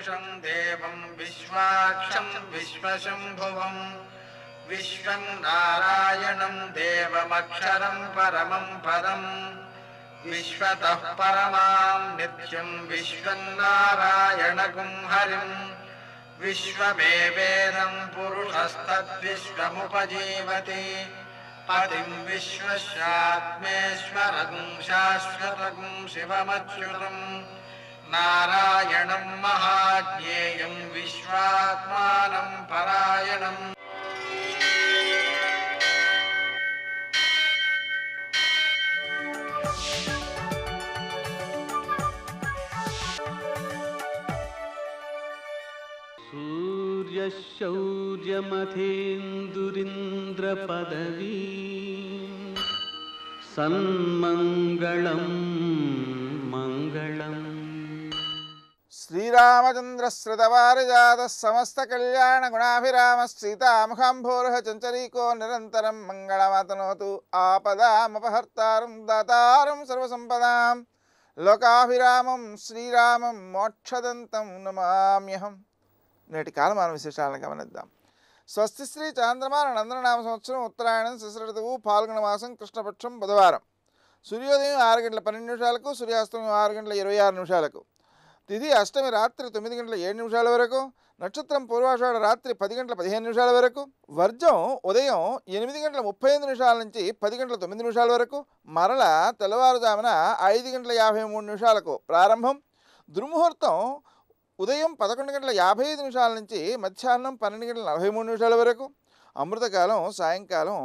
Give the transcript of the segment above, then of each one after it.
पुरुषं देवं विश्वाक्षं विश्वशम्भुवं विश्वं नारायणं देवमक्षरं परमं पदम् विश्वतः परमां नित्यं विश्वं नारायणगुं हरिम् विश्वमेवेदं पुरुषस्तद्विश्वमुपजीवति पतिं विश्वस्यात्मेश्वरगुं शाश्वतगुं शिवमच्युतं नारायणं महाज्ञेयं विश्वात्मानं परायणम् सूर्यशौर्यमथेन्दुरिन्द्रपदवी सन्मङ्गलं मङ्गलम् श्रीरामचन्द्रश्रितवारिजातः समस्तकल्याणगुणाभिरामः सीतामुखाम्भोरुह चञ्चरीको निरन्तरं मङ्गलमातनोतु आपदामपहर्तारं दातारं सर्वसम्पदां लोकाभिरामं श्रीरामं मोक्षदन्तं नमाम्यहम्। నేటి కాలమాన విశేషాలను గమనిద్దాం. స్వస్తి శ్రీ చాంద్రమాన నందననామ సంవత్సరం ఉత్తరాయణం శిశిర ఋతువు ఫాల్గుణ మాసం కృష్ణపక్షం బుధవారం. సూర్యోదయం 6:12 సూర్యాస్తమయం 6:26 తిథి అష్టమి రాత్రి 9:07 వరకు, నక్షత్రం పూర్వాషాఢ రాత్రి 10:15 వరకు, వర్జం ఉదయం 8:35 నుంచి 10:09 వరకు, మరల తెల్లవారుజామున 5:53 ప్రారంభం. దుర్ముహూర్తం ఉదయం 11:55 నుంచి మధ్యాహ్నం 12:43 వరకు, అమృతకాలం సాయంకాలం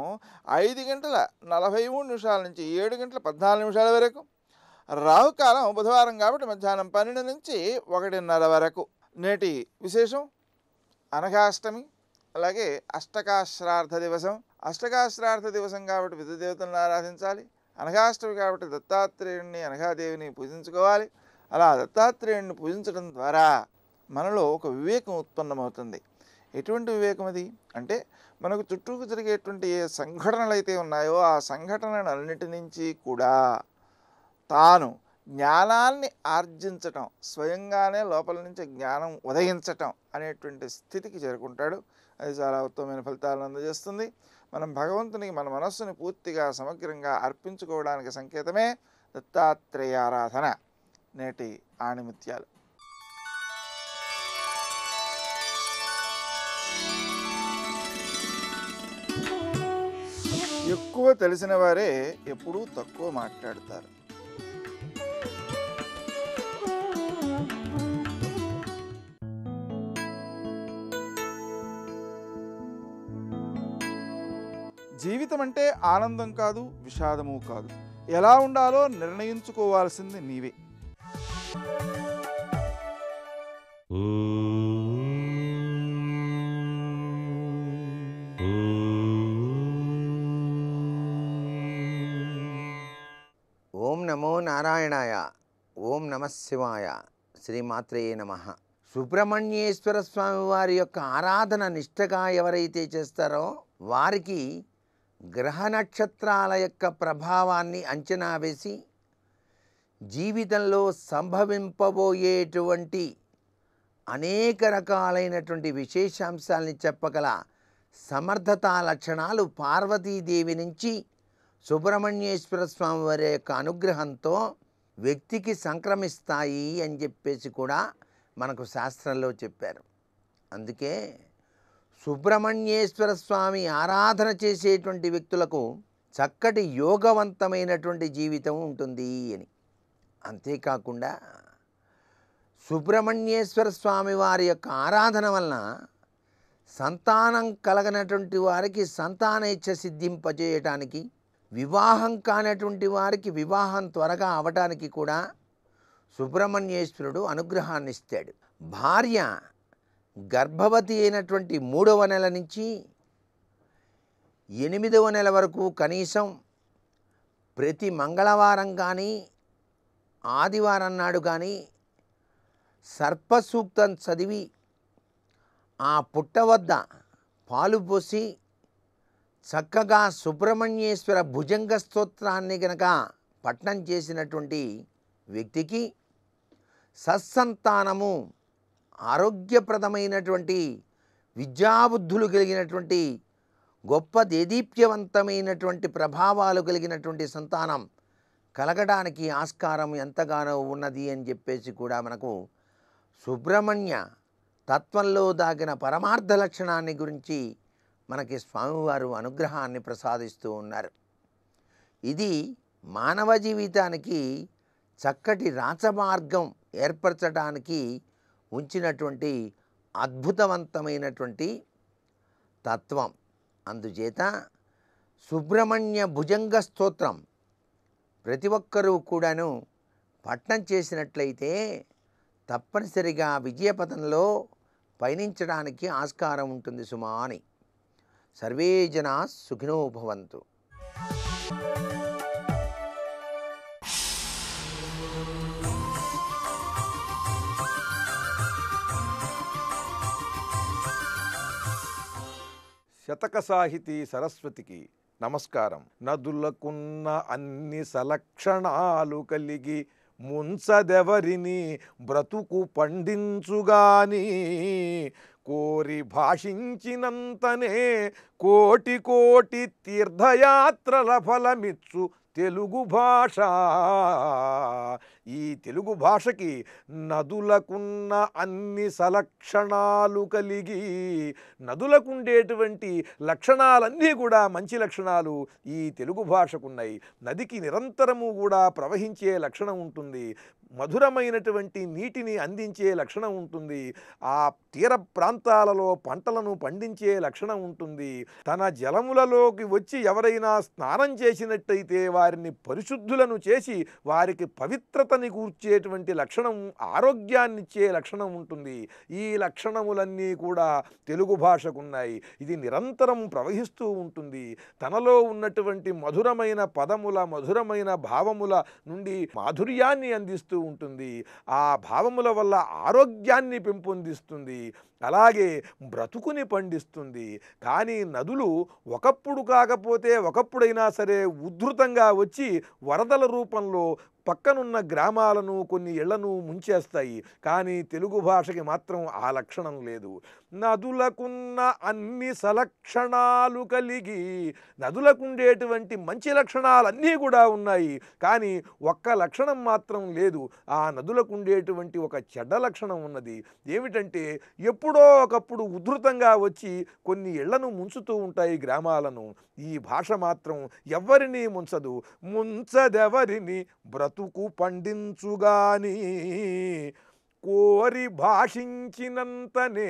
5:43 నుంచి 7:14 వరకు, రాహుకాలం బుధవారం కాబట్టి మధ్యాహ్నం 12 నుంచి 1:30 వరకు. నేటి విశేషం అనఘాష్టమి, అలాగే అష్టకాశ్రార్థ దివసం. అష్టకాశ్రార్థ దివసం కాబట్టి విద్యుదేవతలను ఆరాధించాలి. అనఘాష్టమి కాబట్టి దత్తాత్రేయుడిని అనఘాదేవిని పూజించుకోవాలి. అలా దత్తాత్రేయుడిని పూజించడం ద్వారా మనలో ఒక వివేకం ఉత్పన్నమవుతుంది. ఎటువంటి వివేకం అది అంటే, మనకు చుట్టూకు జరిగేటువంటి ఏ సంఘటనలు అయితే ఉన్నాయో ఆ సంఘటనలన్నిటి నుంచి కూడా తాను జ్ఞానాన్ని ఆర్జించటం, స్వయంగానే లోపల నుంచి జ్ఞానం ఉదయించటం అనేటువంటి స్థితికి చేరుకుంటాడు. అది చాలా ఉత్తమమైన ఫలితాలను అందజేస్తుంది. మనం భగవంతునికి మన మనస్సుని పూర్తిగా సమగ్రంగా అర్పించుకోవడానికి సంకేతమే దత్తాత్రేయ ఆరాధన. నేటి ఆణిముత్యాలు. ఎక్కువ తెలిసిన వారే ఎప్పుడూ తక్కువ మాట్లాడతారు. జీవితం అంటే ఆనందం కాదు, విషాదము కాదు. ఎలా ఉండాలో నిర్ణయించుకోవాల్సింది నీవే. ఓం నమో నారాయణాయ. ఓం నమః శివాయ. శ్రీమాత్రే నమః. సుబ్రహ్మణ్యేశ్వర స్వామి వారి యొక్క ఆరాధన నిష్ఠగా ఎవరైతే చేస్తారో వారికి గ్రహ నక్షత్రాల యొక్క ప్రభావాన్ని అంచనా వేసి జీవితంలో సంభవింపబోయేటువంటి అనేక రకాలైనటువంటి విశేషాంశాలని చెప్పగల సమర్థతా లక్షణాలు పార్వతీదేవి నుంచి సుబ్రహ్మణ్యేశ్వర స్వామి వారి యొక్క అనుగ్రహంతో వ్యక్తికి సంక్రమిస్తాయి అని చెప్పేసి కూడా మనకు శాస్త్రంలో చెప్పారు. అందుకే సుబ్రహ్మణ్యేశ్వర స్వామి ఆరాధన చేసేటువంటి వ్యక్తులకు చక్కటి యోగవంతమైనటువంటి జీవితం ఉంటుంది అని. అంతేకాకుండా సుబ్రహ్మణ్యేశ్వర స్వామి వారి యొక్క ఆరాధన వలన సంతానం కలగనటువంటి వారికి సంతానేచ్ఛ సిద్ధింపజేయటానికి, వివాహం కానటువంటి వారికి వివాహం త్వరగా అవటానికి కూడా సుబ్రహ్మణ్యేశ్వరుడు అనుగ్రహాన్ని ఇస్తాడు. భార్య గర్భవతి అయినటువంటి 3వ నెల నుంచి 8వ నెల వరకు కనీసం ప్రతి మంగళవారం కానీ ఆదివారం నాడు కానీ సర్పసూక్తం చదివి ఆ పుట్ట వద్ద పాలు పోసి చక్కగా సుబ్రహ్మణ్యేశ్వర భుజంగ స్తోత్రాన్ని గనక పఠనం చేసినటువంటి వ్యక్తికి సత్సంతానము ఆరోగ్యప్రదమైనటువంటి విద్యాబుద్ధులు కలిగినటువంటి గొప్ప దేదీప్యవంతమైనటువంటి ప్రభావాలు కలిగినటువంటి సంతానం కలగడానికి ఆస్కారం ఎంతగానో ఉన్నది అని చెప్పేసి కూడా మనకు సుబ్రహ్మణ్య తత్వంలో దాగిన పరమార్థ లక్షణాన్ని గురించి మనకి స్వామివారు అనుగ్రహాన్ని ప్రసాదిస్తూ ఉన్నారు. ఇది మానవ జీవితానికి చక్కటి రాచమార్గం ఏర్పరచడానికి ఉంచినటువంటి అద్భుతవంతమైనటువంటి తత్వం. అందుచేత సుబ్రహ్మణ్య భుజంగ స్తోత్రం ప్రతి ఒక్కరూ కూడాను పఠనం చేసినట్లయితే తప్పనిసరిగా విజయపథంలో పయనించడానికి ఆస్కారం ఉంటుంది సుమా అని. సర్వే జనా సుఖినో భవంతు. శతక సాహితీ సరస్వతికి నమస్కారం. నదులకున్న అన్ని సలక్షణాలు కలిగి ముంచదెవరిని బ్రతుకు పండించుగాని కోరి భాషించినంతనే కోటి కోటి తీర్థయాత్రల ఫలమిచ్చు తెలుగు భాష. ఈ తెలుగు భాషకి నదులకున్న అన్ని సలక్షణాలు కలిగి, నదులకుండేటువంటి లక్షణాలన్నీ కూడా మంచి లక్షణాలు ఈ తెలుగు భాషకున్నాయి. నదికి నిరంతరము కూడా ప్రవహించే లక్షణం ఉంటుంది, మధురమైనటువంటి నీటిని అందించే లక్షణం ఉంటుంది, ఆ తీర ప్రాంతాలలో పంటలను పండించే లక్షణం ఉంటుంది. తన జలములలోకి వచ్చి ఎవరైనా స్నానం చేసినట్టయితే వారిని పరిశుద్ధులను చేసి వారికి పవిత్రతని కూర్చేటువంటి లక్షణం, ఆరోగ్యాన్నిచ్చే లక్షణం ఉంటుంది. ఈ లక్షణములన్నీ కూడా తెలుగు భాషకున్నాయి. ఇది నిరంతరం ప్రవహిస్తూ ఉంటుంది. తనలో ఉన్నటువంటి మధురమైన పదముల, మధురమైన భావముల నుండి మాధుర్యాన్ని అందిస్తూ ఉంటుంది. ఆ భావముల వల్ల ఆరోగ్యాన్ని పెంపొందిస్తుంది, అలాగే బ్రతుకుని పండిస్తుంది. కానీ నదులు ఒకప్పుడు కాకపోతే ఒకప్పుడైనా సరే ఉధృతంగా వచ్చి వరదల రూపంలో పక్కనున్న గ్రామాలను, కొన్ని ఇళ్లను ముంచేస్తాయి. కానీ తెలుగు భాషకి మాత్రం ఆ లక్షణం లేదు. నదులకున్న అన్ని సలక్షణాలు కలిగి, నదులకుండేటువంటి మంచి లక్షణాలన్నీ కూడా ఉన్నాయి, కానీ ఒక్క లక్షణం మాత్రం లేదు. ఆ నదులకుండేటువంటి ఒక చెడ్డ లక్షణం ఉన్నది. ఏమిటంటే ఎప్పుడో ఒకప్పుడు ఉధృతంగా వచ్చి కొన్ని ఇళ్లను ముంచుతూ ఉంటాయి గ్రామాలను. ఈ భాష మాత్రం ఎవ్వరినీ ముంచదు. ముంచదెవరిని బ్రతుకు పండించుగాని కోరి భాషించినంతనే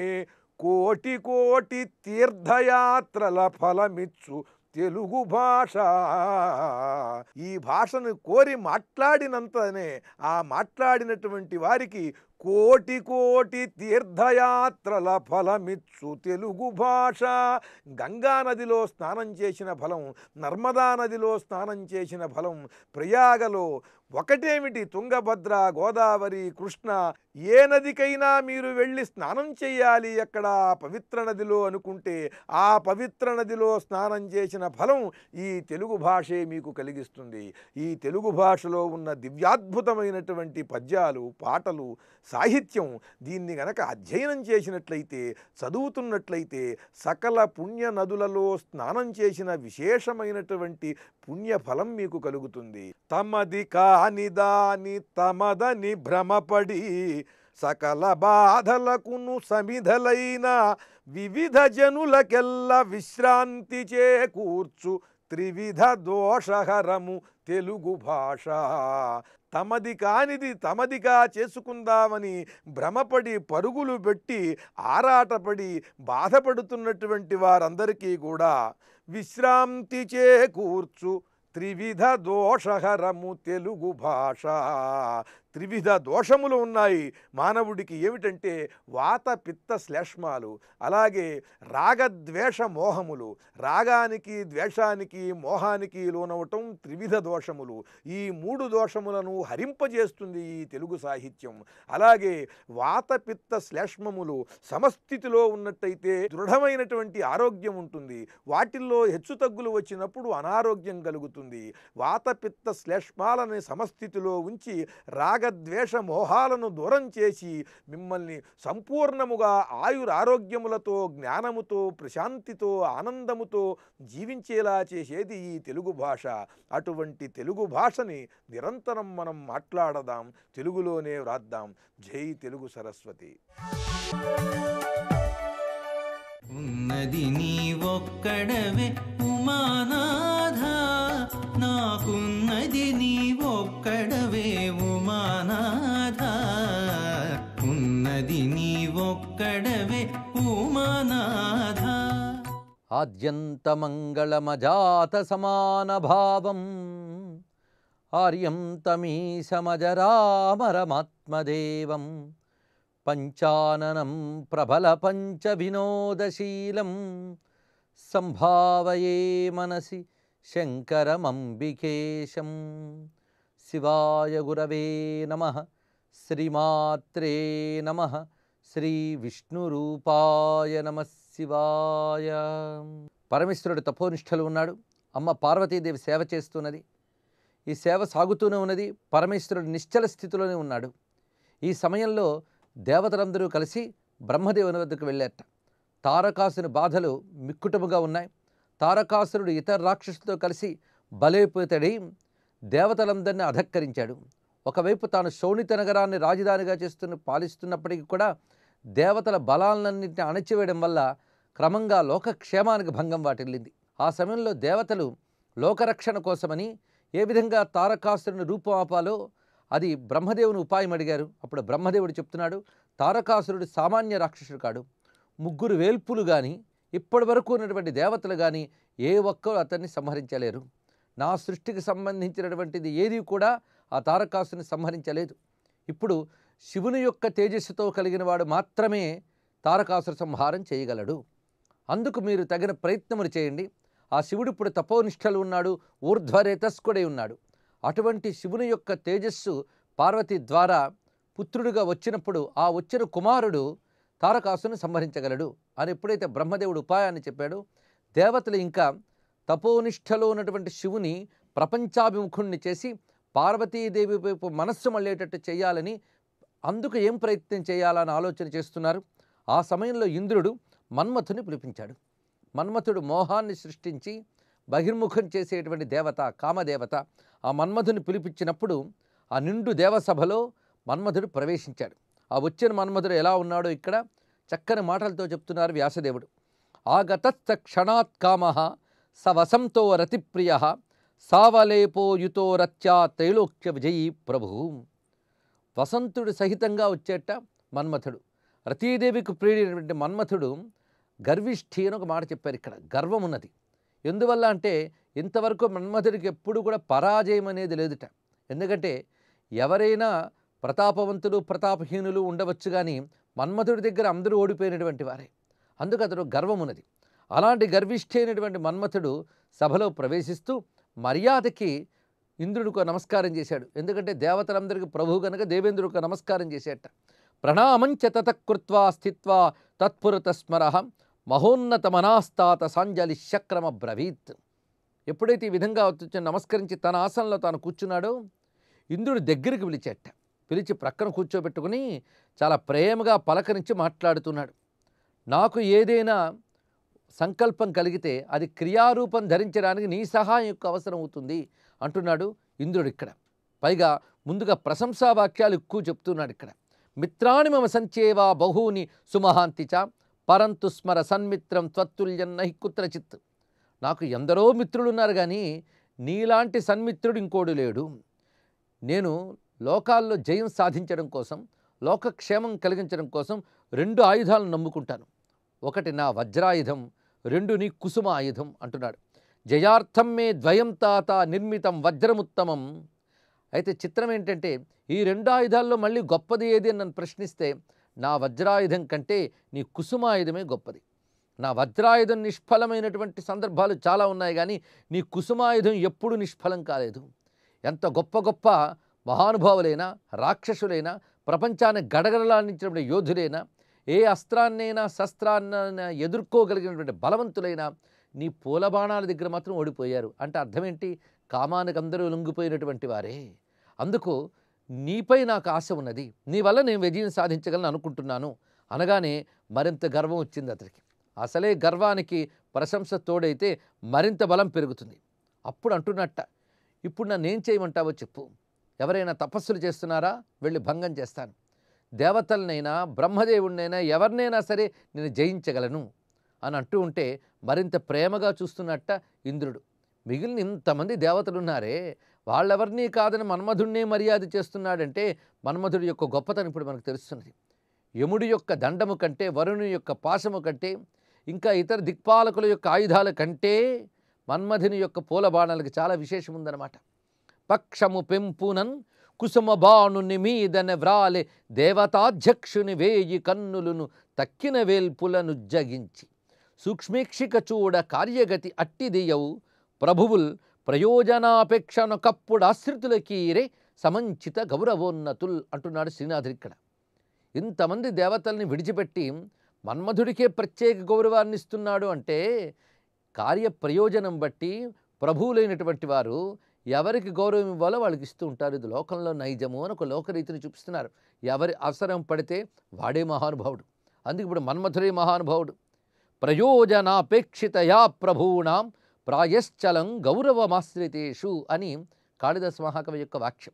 కోటి కోటి తీర్థయాత్రల ఫలమిచ్చు తెలుగు భాష. ఈ భాషను కోరి మాట్లాడినంతనే ఆ మాట్లాడినటువంటి వారికి కోటి కోటి తీర్థయాత్రల ఫలమిచ్చు తెలుగు భాష. గంగా నదిలో స్నానం చేసిన ఫలం, నర్మదా నదిలో స్నానం చేసిన ఫలం, ప్రయాగలో ఒకటేమిటి తుంగభద్ర, గోదావరి, కృష్ణ, ఏ నదికైనా మీరు వెళ్ళి స్నానం చేయాలి అక్కడ పవిత్ర నదిలో అనుకుంటే ఆ పవిత్ర నదిలో స్నానం చేసిన ఫలం ఈ తెలుగు భాషే మీకు కలిగిస్తుంది. ఈ తెలుగు భాషలో ఉన్న దివ్యాద్భుతమైనటువంటి పద్యాలు, పాటలు, సాహిత్యం, దీన్ని గనక అధ్యయనం చేసినట్లయితే, చదువుతున్నట్లయితే సకల పుణ్య నదులలో స్నానం చేసిన విశేషమైనటువంటి పుణ్యఫలం మీకు కలుగుతుంది. తమది కాని దాని తమదని భ్రమపడి సకల బాధలకును సమిధలైన వివిధ జనులకెల్ల విశ్రాంతి చేకూర్చు త్రివిధ దోషహరము తెలుగు భాష. తమది కానిది తమదిగా చేసుకుందామని భ్రమపడి పరుగులు పెట్టి ఆరాటపడి బాధపడుతున్నటువంటి వారందరికీ కూడా విశ్రాంతి చేకూర్చు త్రివిధ దోషహరము తెలుగు భాష. త్రివిధ దోషములు ఉన్నాయి మానవుడికి. ఏమిటంటే వాత, పిత్త, శ్లేష్మాలు, అలాగే రాగద్వేష మోహములు. రాగానికి, ద్వేషానికి, మోహానికి లోనవటం త్రివిధ దోషములు. ఈ మూడు దోషములను హరింపజేస్తుంది ఈ తెలుగు సాహిత్యం. అలాగే వాత, పిత్త, శ్లేష్మములు సమస్థితిలో ఉన్నట్టయితే దృఢమైనటువంటి ఆరోగ్యం ఉంటుంది. వాటిల్లో హెచ్చుతగ్గులు వచ్చినప్పుడు అనారోగ్యం కలుగుతుంది. వాత, పిత్త, శ్లేష్మాలని సమస్థితిలో ఉంచి రాగ రాగద్వేష మోహాలను దూరం చేసి మిమ్మల్ని సంపూర్ణముగా ఆయురారోగ్యములతో జ్ఞానముతో ప్రశాంతితో ఆనందముతో జీవించేలా చేసేది ఈ తెలుగు భాష. అటువంటి తెలుగు భాషని నిరంతరం మనం మాట్లాడదాం, తెలుగులోనే వ్రాద్దాం. జై తెలుగు సరస్వతి. ఉన్నది నీ ఒక్కడవే ఉమానాథ, నాకున్నది నీ ఒక్కడవే ఉమానాథ, ఉన్నది నీ ఒక్కడవే ఉమానాథ. ఆద్యంతమంగళమజాత సమానభావం ఆర్యం తమీశమజరామరమాత్మదేవం పంచాననం ప్రబల పంచ వినోదశీలం సంభావయే మనసి శంకరమంబికేశం. శివాయ గురవే నమః. శ్రీమాత్రే నమః. శ్రీ విష్ణురూపాయ నమః శివాయ. పరమేశ్వరుడు తపోనిష్టలు ఉన్నాడు. అమ్మ పార్వతీదేవి సేవ చేస్తున్నది. ఈ సేవ సాగుతూనే ఉన్నది. పరమేశ్వరుడు నిశ్చల స్థితిలోనే ఉన్నాడు. ఈ సమయంలో దేవతలందరూ కలిసి బ్రహ్మదేవుని వద్దకు వెళ్ళారట. తారకాసుని బాధలు మిక్కుటముగా ఉన్నాయి. తారకాసురుడు ఇతర రాక్షసులతో కలిసి బలైపోతాడై దేవతలందరినీ అధక్కరించాడు. ఒకవైపు తాను శోణిత నగరాన్ని రాజధానిగా పాలిస్తున్నప్పటికీ కూడా దేవతల బలాలన్నింటినీ అణచివేయడం వల్ల క్రమంగా లోకక్షేమానికి భంగం వాటిల్లింది. ఆ సమయంలో దేవతలు లోకరక్షణ కోసమని ఏ విధంగా తారకాసురుని రూపం ఆపాలో అది బ్రహ్మదేవుని ఉపాయం అడిగారు. అప్పుడు బ్రహ్మదేవుడు చెప్తున్నాడు, తారకాసురుడు సామాన్య రాక్షసుడు కాడు. 3 వేల్పులు కానీ ఇప్పటి వరకు ఉన్నటువంటి దేవతలు కానీ ఏ ఒక్కరు అతన్ని సంహరించలేరు. నా సృష్టికి సంబంధించినటువంటిది ఏది కూడా ఆ తారకాసుని సంహరించలేదు. ఇప్పుడు శివుని యొక్క తేజస్సుతో కలిగిన వాడు మాత్రమే తారకాసుర సంహారం చేయగలడు. అందుకు మీరు తగిన ప్రయత్నములు చేయండి. ఆ శివుడు ఇప్పుడు తపోనిష్టలు ఉన్నాడు, ఊర్ధ్వరేతస్కుడై ఉన్నాడు. అటువంటి శివుని యొక్క తేజస్సు పార్వతి ద్వారా పుత్రుడిగా వచ్చినప్పుడు ఆ వచ్చిన కుమారుడు తారకాసుని సంహరించగలడు అని ఎప్పుడైతే బ్రహ్మదేవుడు ఉపాయాన్ని చెప్పాడో దేవతలు ఇంకా తపోనిష్టలో ఉన్నటువంటి శివుని ప్రపంచాభిముఖుణ్ణి చేసి పార్వతీదేవి వైపు మనస్సు మళ్ళేటట్టు చేయాలని, అందుకు ఏం ప్రయత్నం చేయాలని ఆలోచన చేస్తున్నారు. ఆ సమయంలో ఇంద్రుడు మన్మథుని పిలిపించాడు. మన్మథుడు మోహాన్ని సృష్టించి బహిర్ముఖం చేసేటువంటి దేవత, కామదేవత. ఆ మన్మథుని పిలిపించినప్పుడు ఆ నిండు దేవసభలో మన్మథుడు ప్రవేశించాడు. ఆ వచ్చిన మన్మథుడు ఎలా ఉన్నాడో ఇక్కడ చక్కని మాటలతో చెప్తున్నారు వ్యాసదేవుడు. ఆగతస్థ క్షణాత్ కామః సవసంతో రతిప్రియ సావలేపో యుతో రత్యా త్రైలోక్య విజయీ ప్రభు. వసంతుడు సహితంగా వచ్చేట మన్మథుడు. రతీదేవికి ప్రియుడైనటువంటి మన్మథుడు గర్విష్ఠి అని ఒక మాట చెప్పారు. ఇక్కడ గర్వం ఉన్నది. ఎందువల్ల అంటే ఇంతవరకు మన్మథుడికి ఎప్పుడు కూడా పరాజయం అనేది లేదుట. ఎందుకంటే ఎవరైనా ప్రతాపవంతులు ప్రతాపహీనులు ఉండవచ్చు, కానీ మన్మథుడి దగ్గర అందరూ ఓడిపోయినటువంటి వారే. అందుకు అతడు గర్వం ఉన్నది. అలాంటి గర్విష్ఠి అయినటువంటి మన్మథుడు సభలో ప్రవేశిస్తూ మర్యాదకి ఇంద్రుడికి నమస్కారం చేశాడు. ఎందుకంటే దేవతలందరికీ ప్రభువు కనుక దేవేంద్రుడికి నమస్కారం చేసేట. ప్రణామంచ తతకృత్వా స్థిత్వా తత్పురత స్మరః మహోన్నత మనాస్తాత సాంజలి శక్రమ బ్రవీత్. ఎప్పుడైతే ఈ విధంగా నమస్కరించి తన ఆసనంలో తాను కూర్చున్నాడో ఇంద్రుడి దగ్గరికి పిలిచి ప్రక్కన కూర్చోబెట్టుకుని చాలా ప్రేమగా పలకరించి మాట్లాడుతున్నాడు. నాకు ఏదైనా సంకల్పం కలిగితే అది క్రియారూపం ధరించడానికి నీ సహాయం యొక్క అవసరం అవుతుంది అంటున్నాడు ఇంద్రుడు ఇక్కడ. పైగా ముందుగా ప్రశంసా వాక్యాలు ఎక్కువ చెప్తున్నాడు ఇక్కడ. మిత్రాణి మమ సంచేవా బహూని సుమహాంతిచ పరంతు స్మర సన్మిత్రం త్వత్తుల్యన్నహి కుత్రచిత్. నాకు ఎందరో మిత్రులు ఉన్నారు, కానీ నీలాంటి సన్మిత్రుడు ఇంకోడు లేడు. నేను లోకాల్లో జయం సాధించడం కోసం, లోకక్షేమం కలిగించడం కోసం 2 ఆయుధాలను నమ్ముకుంటాను. ఒకటి నా వజ్రాయుధం, 2 నీ కుసుమ ఆయుధం అంటున్నాడు. జయార్థం మే ద్వయం తాత నిర్మితం వజ్రముత్తమం. అయితే చిత్రం ఏంటంటే ఈ 2 ఆయుధాల్లో మళ్ళీ గొప్పది ఏది అని నన్ను ప్రశ్నిస్తే నా వజ్రాయుధం కంటే నీ కుసుమాయుధమే గొప్పది. నా వజ్రాయుధం నిష్ఫలమైనటువంటి సందర్భాలు చాలా ఉన్నాయి, కానీ నీ కుసుమాయుధం ఎప్పుడూ నిష్ఫలం కాలేదు. ఎంత గొప్ప గొప్ప మహానుభావులైనా రాక్షసులైనా ప్రపంచాన్ని గడగడలాడించినటువంటి యోధులైనా ఏ అస్త్రాన్నైనా శస్త్రాన్నైనా ఎదుర్కోగలిగినటువంటి బలవంతులైనా నీ పూల బాణాల దగ్గర మాత్రం ఓడిపోయారు. అంటే అర్థం ఏంటి? కామానికి అందరూ లొంగిపోయినటువంటి వారే. అందుకు నీపై నాకు ఆశ ఉన్నది, నీ వల్ల నేను విజయం సాధించగలను అనుకుంటున్నాను అనగానే మరింత గర్వం వచ్చింది అతనికి. అసలే గర్వానికి ప్రశంస తోడైతే మరింత బలం పెరుగుతుంది. అప్పుడు అంటున్నట్ట, ఇప్పుడు నన్ను ఏం చేయమంటావో చెప్పు. ఎవరైనా తపస్సులు చేస్తున్నారా? వెళ్ళి భంగం చేస్తాను. దేవతలనైనా బ్రహ్మదేవుడినైనా ఎవరినైనా సరే నేను జయించగలను అని అంటూ ఉంటే మరింత ప్రేమగా చూస్తున్నట్ట ఇంద్రుడు. మిగిలిన ఇంతమంది దేవతలు ఉన్నారే, వాళ్ళెవరినీ కాదని మన్మధుడినే మర్యాద చేస్తున్నాడంటే మన్మధుడి యొక్క గొప్పతనం ఇప్పుడు మనకు తెలుస్తున్నది. యముడి యొక్క దండము కంటే, వరుణుని యొక్క పాశము కంటే, ఇంకా ఇతర దిక్పాలకుల యొక్క ఆయుధాల కంటే మన్మధుని యొక్క పూల బాణాలకు చాలా విశేషం ఉందన్నమాట. పక్షము పెంపునన్ కుసుమ బాణుని మీదన వ్రాలే దేవతాధ్యక్షుని వేయి కన్నులను తక్కిన వేల్పులను జగించి సూక్ష్మీక్షిక చూడ కార్యగతి అట్టిదియవు ప్రభువుల్ ప్రయోజనాపేక్షనొకప్పుడు ఆశ్రితులకీరే సమంచిత గౌరవోన్నతుల్ అంటున్నాడు శ్రీనాథుడు ఇక్కడ. ఇంతమంది దేవతల్ని విడిచిపెట్టి మన్మధుడికే ప్రత్యేక గౌరవాన్ని ఇస్తున్నాడు అంటే కార్యప్రయోజనం బట్టి ప్రభువులైనటువంటి వారు ఎవరికి గౌరవం ఇవ్వాలో వాళ్ళకి ఇస్తూ ఉంటారు. ఇది లోకంలో నైజము అని ఒక లోకరీతిని చూపిస్తున్నారు. ఎవరి అవసరం పడితే వాడే మహానుభావుడు. అందుకే ఇప్పుడు మన్మధుడే మహానుభావుడు. ప్రయోజనాపేక్షితయా ప్రభువునాం ప్రాయశ్చలం గౌరవమాశ్రితేషు అని కాళిదాస మహాకవి యొక్క వాక్యం.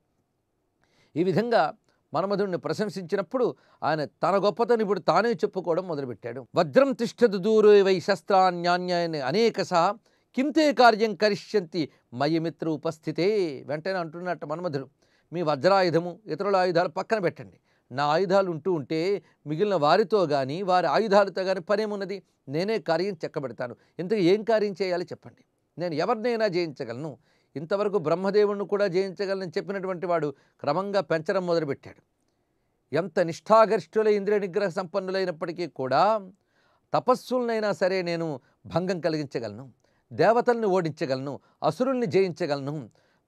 ఈ విధంగా మన్మధుడిని ప్రశంసించినప్పుడు ఆయన తన గొప్పతనం ఇప్పుడు తానే చెప్పుకోవడం మొదలుపెట్టాడు. వజ్రం తిష్టదు దూరే వై శస్త్రాన్యాన్యాన్ని అనేక సహా కింతే కార్యం కరిష్యంతి మయి మిత్ర ఉపస్థితే. వెంటనే అంటున్నట్టు మన్మధుడు, మీ వజ్రాయుధము ఇతరుల ఆయుధాలు పక్కన పెట్టండి. నా ఆయుధాలు ఉంటే మిగిలిన వారితో కానీ వారి ఆయుధాలతో కానీ పనేమున్నది? నేనే కార్యం చెక్కబెడతాను. ఇంతకు ఏం కార్యం చేయాలి చెప్పండి. నేను ఎవరినైనా జయించగలను. ఇంతవరకు బ్రహ్మదేవుణ్ణి కూడా జయించగలని చెప్పినటువంటి వాడు క్రమంగా పెంచడం మొదలుపెట్టాడు. ఎంత నిష్ఠాగరిష్ఠుల ఇంద్రియ నిగ్రహ సంపన్నులైనప్పటికీ కూడా తపస్సులనైనా సరే నేను భంగం కలిగించగలను, దేవతల్ని ఓడించగలను, అసురుల్ని జయించగలను,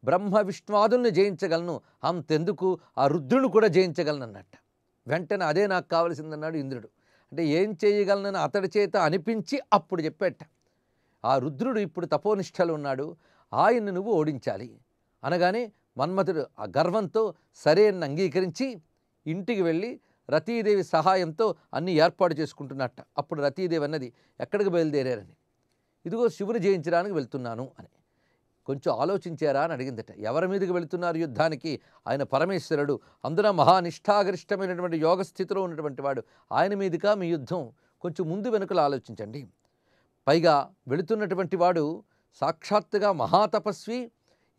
బ్రహ్మ విష్ణువాదుల్ని జయించగలను, అంతెందుకు ఆ రుద్రుని కూడా జయించగలను అన్నట్ట. వెంటనే అదే నాకు కావలసిందన్నాడు ఇంద్రుడు. అంటే ఏం చేయగలనని అతడి చేత అనిపించి అప్పుడు చెప్పేట. ఆ రుద్రుడు ఇప్పుడు తపోనిష్టలు ఉన్నాడు, ఆయన్ని నువ్వు ఓడించాలి అనగానే మన్మథుడు ఆ గర్వంతో సరే అని అంగీకరించి ఇంటికి వెళ్ళి రతీదేవి సహాయంతో అన్నీ ఏర్పాటు చేసుకుంటున్నట్ట. అప్పుడు రతీదేవి అన్నది, ఎక్కడికి బయలుదేరారని. ఇదిగో శివుని జయించడానికి వెళ్తున్నాను అని. కొంచెం ఆలోచించారా అని అడిగిందట. ఎవరి మీదకి వెళుతున్నారు యుద్ధానికి? ఆయన పరమేశ్వరుడు, అందున మహానిష్టాగరిష్టమైనటువంటి యోగ స్థితిలో ఉన్నటువంటి వాడు. ఆయన మీదుగా మీ యుద్ధం. కొంచెం ముందు వెనుకలు ఆలోచించండి. పైగా వెళుతున్నటువంటి వాడు సాక్షాత్తుగా మహాతపస్వి,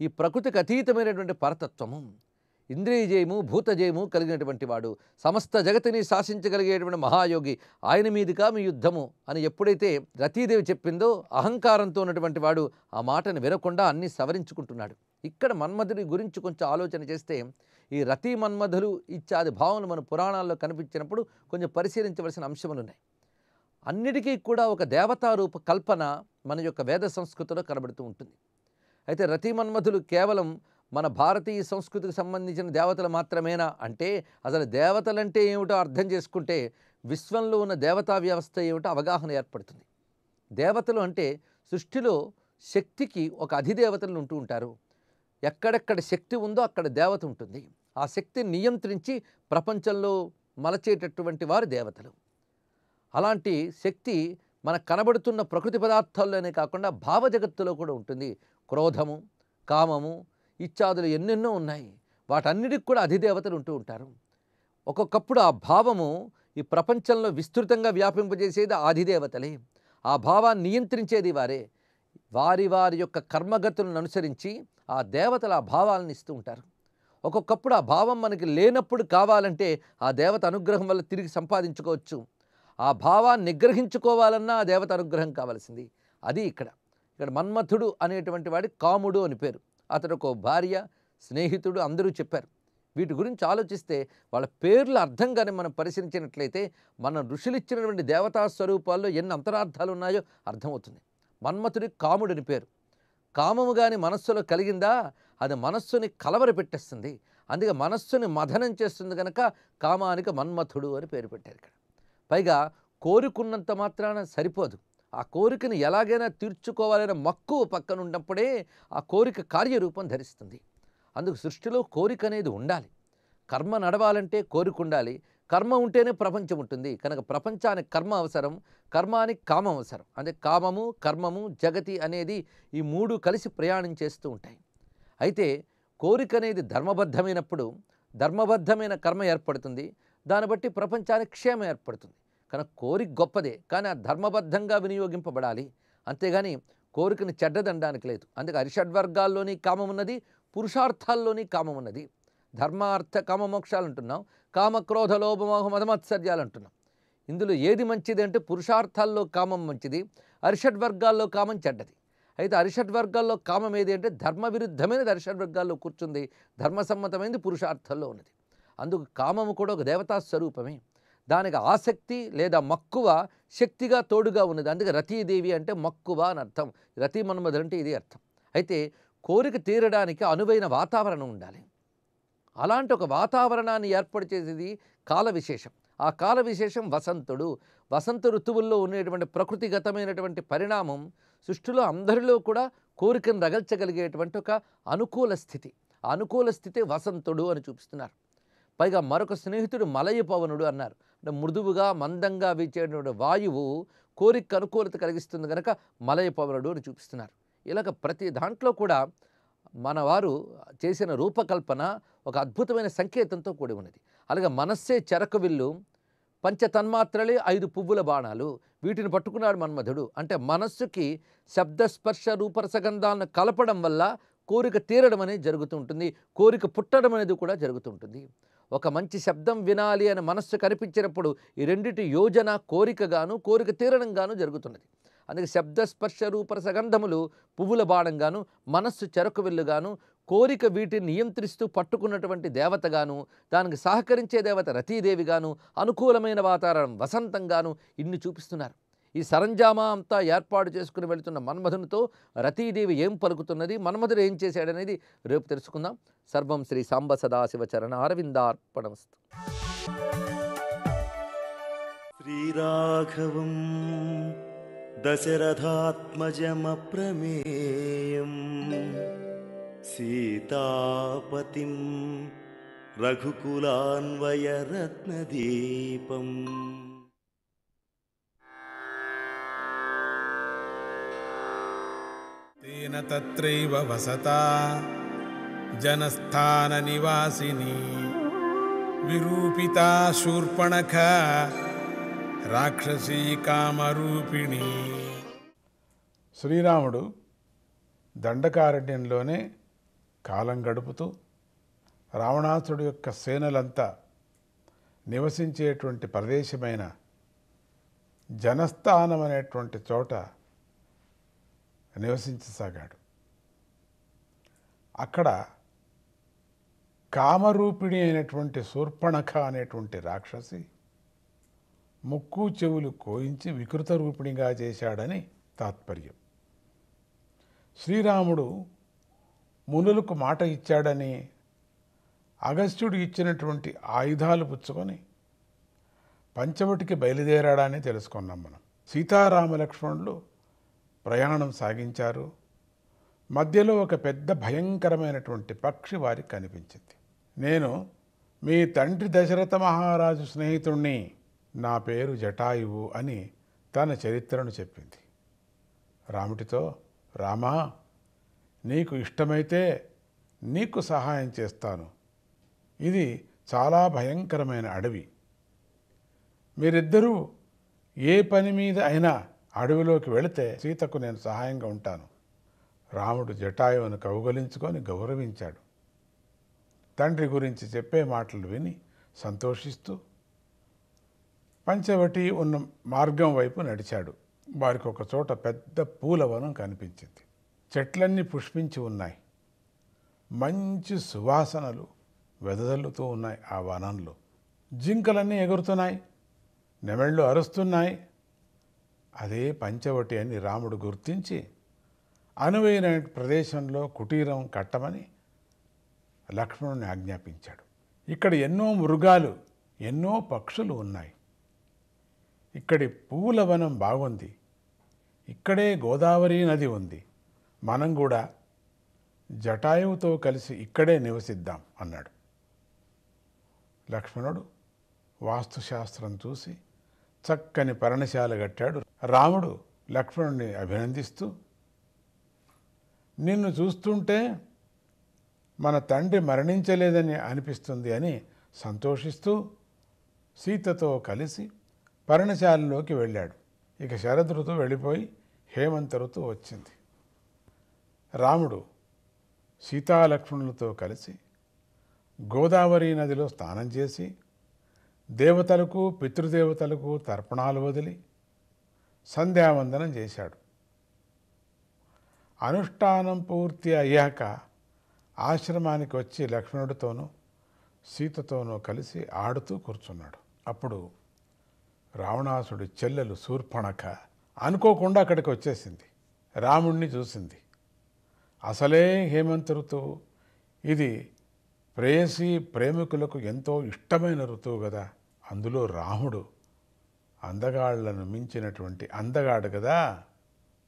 ఈ ప్రకృతికి అతీతమైనటువంటి పరతత్వము, ఇంద్రియజయము భూతజయము కలిగినటువంటి వాడు, సమస్త జగతిని శాసించగలిగేటువంటి మహాయోగి. ఆయన మీదుగా మీ యుద్ధము అని ఎప్పుడైతే రతీదేవి చెప్పిందో అహంకారంతో ఉన్నటువంటి వాడు ఆ మాటను వినకుండా అన్నీ సవరించుకుంటున్నాడు. ఇక్కడ మన్మధుడి గురించి కొంచెం ఆలోచన చేస్తే ఈ రతీ మన్మధులు ఇత్యాది భావనలు మన పురాణాల్లో కనిపించినప్పుడు కొంచెం పరిశీలించవలసిన అంశములు ఉన్నాయి. అన్నిటికీ కూడా ఒక దేవతారూప కల్పన మన యొక్క వేద సంస్కృతిలో కనబడుతూ ఉంటుంది. అయితే రతీ మన్మధులు కేవలం మన భారతీయ సంస్కృతికి సంబంధించిన దేవతలు మాత్రమేనా అంటే అసలు దేవతలంటే ఏమిటో అర్థం చేసుకుంటే విశ్వంలో ఉన్న దేవతా వ్యవస్థ ఏమిటో అవగాహన ఏర్పడుతుంది. దేవతలు అంటే సృష్టిలో శక్తికి ఒక అధిదేవతలు ఉంటూ ఉంటారు. ఎక్కడెక్కడ శక్తి ఉందో అక్కడ దేవత ఉంటుంది. ఆ శక్తిని నియంత్రించి ప్రపంచంలో మలచేటటువంటి వారు దేవతలు. అలాంటి శక్తి మనకు కనబడుతున్న ప్రకృతి పదార్థాల్లోనే కాకుండా భావజగత్తులో కూడా ఉంటుంది. క్రోధము, కామము ఇత్యాదులు ఎన్నెన్నో ఉన్నాయి. వాటన్నిటికి కూడా అధిదేవతలు ఉంటూ ఉంటారు. ఒక్కొక్కప్పుడు ఆ భావము ఈ ప్రపంచంలో విస్తృతంగా వ్యాపింపజేసేది అధిదేవతలే. ఆ భావాన్ని నియంత్రించేది వారే. వారి వారి యొక్క కర్మగతులను అనుసరించి ఆ దేవతలు ఆ భావాలను ఇస్తూ ఉంటారు. ఒక్కొక్కప్పుడు ఆ భావం మనకి లేనప్పుడు కావాలంటే ఆ దేవత అనుగ్రహం వల్ల తిరిగి సంపాదించుకోవచ్చు. ఆ భావాన్ని నిగ్రహించుకోవాలన్నా ఆ దేవత అనుగ్రహం కావాల్సింది. అది ఇక్కడ మన్మథుడు అనేటువంటి వాడి కాముడు అని పేరు. అతడు ఒక భార్య, స్నేహితుడు అందరూ చెప్పారు. వీటి గురించి ఆలోచిస్తే వాళ్ళ పేర్ల అర్థం కానీ మనం పరిశీలించినట్లయితే మన ఋషులు ఇచ్చినటువంటి దేవతా స్వరూపాల్లో ఎన్ని అంతరార్థాలు ఉన్నాయో అర్థమవుతుంది. మన్మథుడి కాముడిని పేరు. కామము కానీ మనస్సులో కలిగిందా అది మనస్సుని కలవర పెట్టేస్తుంది. అందుకే మనస్సుని మథనం చేస్తుంది కనుక కామానికి మన్మథుడు అని పేరు పెట్టారు ఇక్కడ. పైగా కోరుకున్నంత మాత్రాన సరిపోదు. ఆ కోరికను ఎలాగైనా తీర్చుకోవాలనే మక్కువ పక్కన ఉన్నప్పుడే ఆ కోరిక కార్యరూపం ధరిస్తుంది. అందుకు సృష్టిలో కోరిక అనేది ఉండాలి. కర్మ నడవాలంటే కోరిక ఉండాలి, కర్మ ఉంటేనే ప్రపంచం ఉంటుంది. కనుక ప్రపంచానికి కర్మ అవసరం, కర్మానికి కామం అవసరం. అంటే కామము, కర్మము, జగతి అనేది ఈ మూడు కలిసి ప్రయాణం చేస్తూ ఉంటాయి. అయితే కోరిక అనేది ధర్మబద్ధమైనప్పుడు ధర్మబద్ధమైన కర్మ ఏర్పడుతుంది, దాన్ని బట్టి ప్రపంచానికి క్షేమం ఏర్పడుతుంది. కనుక కోరిక గొప్పదే, కానీ ఆ ధర్మబద్ధంగా వినియోగింపబడాలి. అంతేగాని కోరికను చెడ్డదనడానికి లేదు. అందుకే అరిషడ్వర్గాల్లోని కామం ఉన్నది, పురుషార్థాల్లోని కామం ఉన్నది. ధర్మార్థ కామ మోక్షాలు అంటున్నాం, కామక్రోధ లోభమోహ మదమత్సర్యాలు అంటున్నాం. ఇందులో ఏది మంచిది అంటే పురుషార్థాల్లో కామం మంచిది, అరిషడ్వర్గాల్లో కామం చెడ్డది. అయితే అరిషడ్వర్గాల్లో కామం ఏది అంటే ధర్మ విరుద్ధమైనది అరిషడ్వర్గాల్లో కూర్చుంది, ధర్మసమ్మతమైనది పురుషార్థాల్లో ఉన్నది. అందుకు కామము కూడా ఒక దేవతా స్వరూపమే. దానికి ఆసక్తి లేదా మక్కువ శక్తిగా తోడుగా ఉన్నది. అందుకే రతీదేవి అంటే మక్కువ అని అర్థం, రతి మన్మధుడు అంటే ఇది అర్థం. అయితే కోరిక తీరడానికి అనువైన వాతావరణం ఉండాలి. అలాంటి ఒక వాతావరణాన్ని ఏర్పాటు చేసేది కాల విశేషం. ఆ కాల విశేషం వసంతుడు. వసంత ఋతువుల్లో ఉండేటువంటి ప్రకృతిగతమైనటువంటి పరిణామం సృష్టిలో అందరిలో కూడా కోరికను రగల్చగలిగేటువంటి ఒక అనుకూల స్థితి. ఆ అనుకూల స్థితి వసంతుడు అని చూపిస్తున్నారు. పైగా మరొక స్నేహితుడు మలయ పవనుడు అన్నారు. అంటే మృదువుగా మందంగా వీచేటువంటి వాయువు కోరిక అనుకూలత కలిగిస్తుంది కనుక మలయ పవనుడు అని చూపిస్తున్నారు. ఇలాగ ప్రతి దాంట్లో కూడా మన వారు చేసిన రూపకల్పన ఒక అద్భుతమైన సంకేతంతో కూడి ఉన్నది. అలాగే మనస్సే చెరకు విల్లు, పంచతన్మాత్రలే 5 పువ్వుల బాణాలు, వీటిని పట్టుకున్నాడు మన్మధుడు. అంటే మనస్సుకి శబ్దస్పర్శ రూపరసగంధాలను కలపడం వల్ల కోరిక తీరడం అనేది జరుగుతుంటుంది, కోరిక పుట్టడం అనేది కూడా జరుగుతుంటుంది. ఒక మంచి శబ్దం వినాలి అని మనస్సు కనిపించినప్పుడు ఈ రెండిటి యోజన కోరికగాను కోరిక తీరడంగాను జరుగుతున్నది. అందుకే శబ్దస్పర్శ రూపరసగంధములు పువ్వుల బాణంగాను, మనస్సు చెరకు విల్లుగాను, కోరిక వీటిని నియంత్రిస్తూ పట్టుకున్నటువంటి దేవతగాను, దానికి సహకరించే దేవత రతీదేవిగాను, అనుకూలమైన వాతావరణం వసంతంగాను ఇన్ని చూపిస్తున్నారు. ఈ సరంజామా అంతా ఏర్పాటు చేసుకుని వెళుతున్న మన్మధునితో రతీదేవి ఏం పలుకుతున్నది, మన్మధుడు ఏం చేశాడనేది రేపు తెలుసుకుందాం. సర్వం శ్రీ సాంబ సదాశివ చరణ అరవిందార్పణమస్తు. శ్రీరాఘవం దశరథాత్మజమప్రమేయం సీతాపతిం రఘుకులాన్వయరత్నదీపం తేన తత్రైవ వసతా జనస్థాన నివాసిని విరూపితా శూర్పణఖ రాక్షసీ కామరూపిణి. శ్రీరాముడు దండకారణ్యంలోనే కాలం గడుపుతూ రావణాసురుడు యొక్క సేనలంతా నివసించేటువంటి ప్రదేశమైన జనస్థానం అనేటువంటి చోట నివసించసాగాడు. అక్కడ కామరూపిణి అయినటువంటి శూర్పణఖ అనేటువంటి రాక్షసి ముక్కు చెవులు కోయించి వికృత రూపిణిగా చేశాడని తాత్పర్యం. శ్రీరాముడు మునులకు మాట ఇచ్చాడని అగస్త్యుడు ఇచ్చినటువంటి ఆయుధాలు పుచ్చుకొని పంచవటికి బయలుదేరాడని తెలుసుకున్నాం మనం. సీతారామ లక్ష్మణులు ప్రయాణం సాగించారు. మధ్యలో ఒక పెద్ద భయంకరమైనటువంటి పక్షి వారికి కనిపించింది. నేను మీ తండ్రి దశరథ మహారాజు స్నేహితుణ్ణి, నా పేరు జటాయువు అని తన చరిత్రను చెప్పింది. రాముడితో, రామా, నీకు ఇష్టమైతే నీకు సహాయం చేస్తాను. ఇది చాలా భయంకరమైన అడవి. మీరిద్దరూ ఏ పని మీద అయినా అడవిలోకి వెళితే సీతకు నేను సహాయంగా ఉంటాను. రాముడు జటాయువును కౌగలించుకొని గౌరవించాడు. తండ్రి గురించి చెప్పే మాటలు విని సంతోషిస్తూ పంచవటి ఉన్న మార్గం వైపు నడిచాడు. వారికి ఒక చోట పెద్ద పూలవనం కనిపించింది. చెట్లన్నీ పుష్పించి ఉన్నాయి. మంచి సువాసనలు వెదజల్లుతూ ఉన్నాయి. ఆ వనంలో జింకలన్నీ ఎగురుతున్నాయి, నెమళ్ళు అరుస్తున్నాయి. అదే పంచవటి అని రాముడు గుర్తించి అనువైన ప్రదేశంలో కుటీరం కట్టమని లక్ష్మణుని ఆజ్ఞాపించాడు. ఇక్కడ ఎన్నో మృగాలు, ఎన్నో పక్షులు ఉన్నాయి. ఇక్కడి పువ్వుల వనం బాగుంది. ఇక్కడే గోదావరి నది ఉంది. మనం కూడా జటాయువుతో కలిసి ఇక్కడే నివసిద్దాం అన్నాడు. లక్ష్మణుడు వాస్తుశాస్త్రం చూసి చక్కని పర్ణశాల కట్టాడు. రాముడు లక్ష్మణుడిని అభినందిస్తూ, నిన్ను చూస్తుంటే మన తండ్రి మరణించలేదని అనిపిస్తుంది అని సంతోషిస్తూ సీతతో కలిసి పర్ణశాలలోకి వెళ్ళాడు. ఇక శరదృతువు వెళ్ళిపోయి హేమంత ఋతువు వచ్చింది. రాముడు సీతాలక్ష్మణులతో కలిసి గోదావరి నదిలో స్నానం చేసి దేవతలకు పితృదేవతలకు తర్పణాలు వదిలి సంధ్యావందనం చేశాడు. అనుష్ఠానం పూర్తి అయ్యాక ఆశ్రమానికి వచ్చి లక్ష్మణుడితోనూ సీతతోనూ కలిసి ఆడుతూ కూర్చున్నాడు. అప్పుడు రావణాసుడి చెల్లెలు శూర్పణఖ అనుకోకుండా అక్కడికి వచ్చేసింది. రాముణ్ణి చూసింది. అసలే హేమంత ఋతువు, ఇది ప్రేయసి ప్రేమికులకు ఎంతో ఇష్టమైన ఋతువు కదా. అందులో రాముడు అందగాళ్లను మించినటువంటి అందగాడు కదా.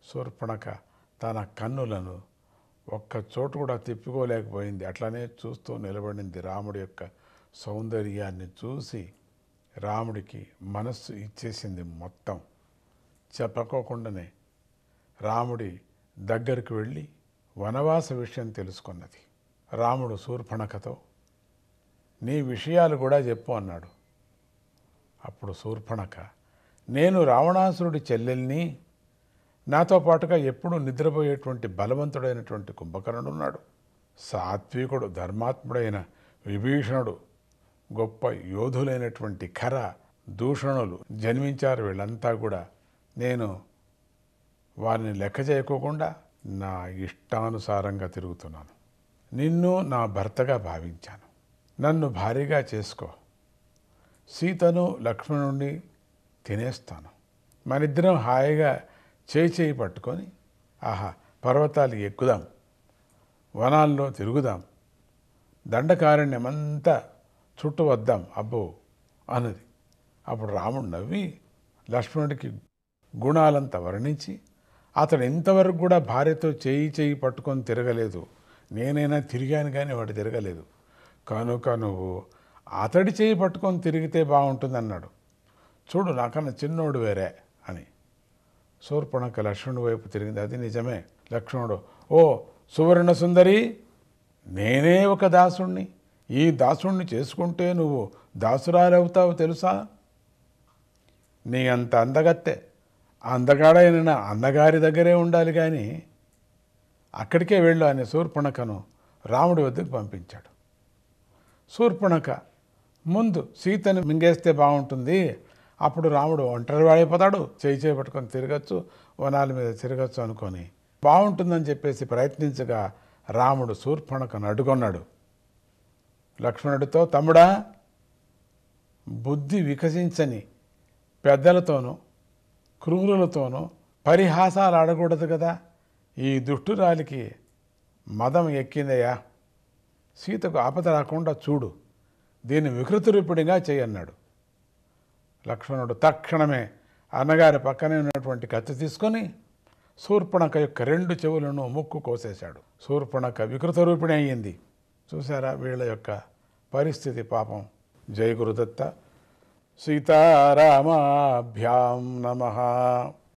శూర్పణఖ తన కన్నులను ఒక్క చోటు కూడా తిప్పుకోలేకపోయింది. అట్లనే చూస్తూ నిలబడింది. రాముడి యొక్క సౌందర్యాన్ని చూసి రాముడికి మనస్సు ఇచ్చేసింది. మొత్తం చెప్పకోకుండానే రాముడి దగ్గరికి వెళ్ళి వనవాస విషయం తెలుసుకున్నది. రాముడు శూర్పణఖతో, నీ విషయాలు కూడా చెప్పు అన్నాడు. అప్పుడు శూర్పణఖ, నేను రావణాసురుడి చెల్లెల్ని, నాతో పాటుగా ఎప్పుడూ నిద్రపోయేటువంటి బలవంతుడైనటువంటి కుంభకర్ణుడు ఉన్నాడు, సాత్వికుడు ధర్మాత్ముడైన విభీషణుడు, గొప్ప యోధులైనటువంటి ఖర, దూషణులు జన్మించారు. వీళ్ళంతా కూడా నేను వారిని లెక్క చేయకోకుండా నా ఇష్టానుసారంగా తిరుగుతున్నాను. నిన్ను నా భర్తగా భావించాను. నన్ను భారీగా చేసుకో. సీతను లక్ష్మణుడిని తినేస్తాను. మనిద్దరం హాయిగా చేయి పట్టుకొని పర్వతాలు ఎక్కుదాం, వనాల్లో తిరుగుదాం, దండకారణ్యమంతా చుట్టూ వద్దాం అబ్బో అన్నది. అప్పుడు రాముడు నవ్వి లక్ష్మణుడికి గుణాలంతా వర్ణించి, అతడు ఇంతవరకు కూడా భార్యతో చేయి పట్టుకొని తిరగలేదు, నేనైనా తిరిగాను కానీ వాడు తిరగలేదు, కనుక నువ్వు అతడి చేయి పట్టుకొని తిరిగితే బాగుంటుందన్నాడు. చూడు నాకన్నా చిన్నోడు వేరే అని. శూర్పణఖ లక్ష్మణుడి వైపు తిరిగింది. అది నిజమే. లక్ష్మణుడు, ఓ సువర్ణ సుందరి, నేనే ఒక దాసుణ్ణి, ఈ దాసుణ్ణి చేసుకుంటే నువ్వు దాసురాలవుతావు తెలుసా? నీ అంత అందగత్తె అందగాడైన అన్నగారి దగ్గరే ఉండాలి కానీ అక్కడికే వెళ్ళు అని శూర్పణఖను రాముడి వద్దకు పంపించాడు. శూర్పణఖ ముందు సీతను మింగేస్తే బాగుంటుంది, అప్పుడు రాముడు ఒంటరి వాడైపోతాడు, చేయి పట్టుకొని తిరగచ్చు, వనాల మీద తిరగచ్చు అనుకొని బాగుంటుందని చెప్పేసి ప్రయత్నించగా రాముడు శూర్పణఖను అడ్డుకొన్నాడు. లక్ష్మణుడితో, తమ్ముడా, బుద్ధి వికసించని పెద్దలతోనూ క్రూరులతోనూ పరిహాసాలు ఆడకూడదు కదా. ఈ దుష్టురాలికి మదం ఎక్కిందయ్యా, సీతకు ఆపద రాకుండా చూడు, దీన్ని వికృతరూపిడిగా చేయన్నాడు. లక్ష్మణుడు తక్షణమే అన్నగారి పక్కనే ఉన్నటువంటి కత్తి తీసుకొని శూర్పణఖ యొక్క 2 చెవులను ముక్కు కోసేశాడు. శూర్పణఖ వికృతరూపిణి అయ్యింది. చూసారా వీళ్ళ యొక్క పరిస్థితి పాపం. జై గురుదత్త. సీతారామాభ్యాం నమః.